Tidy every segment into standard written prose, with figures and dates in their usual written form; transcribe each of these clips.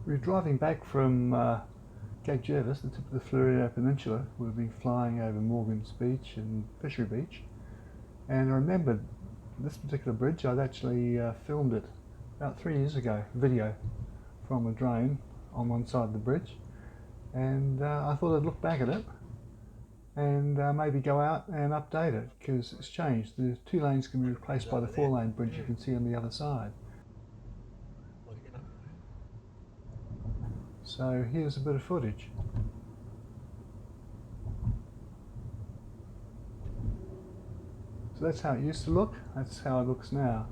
We're driving back from Cape Jervis, the tip of the Fleurieu Peninsula. We've been flying over Morgan's Beach and Fishery Beach, and I remembered this particular bridge. I'd actually filmed it about 3 years ago, video from a drone on one side of the bridge, and I thought I'd look back at it and maybe go out and update it, because it's changed. The 2 lanes can be replaced by the 4-lane bridge you can see on the other side. So here's a bit of footage. So that's how it used to look, that's how it looks now.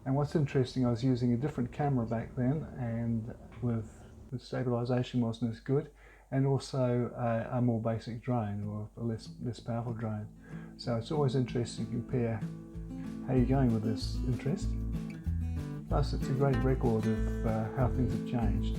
And what's interesting, I was using a different camera back then, and with the stabilisation wasn't as good, and also a more basic drone, or a less powerful drone. So it's always interesting to compare how you're going with this interest. Plus it's a great record of how things have changed.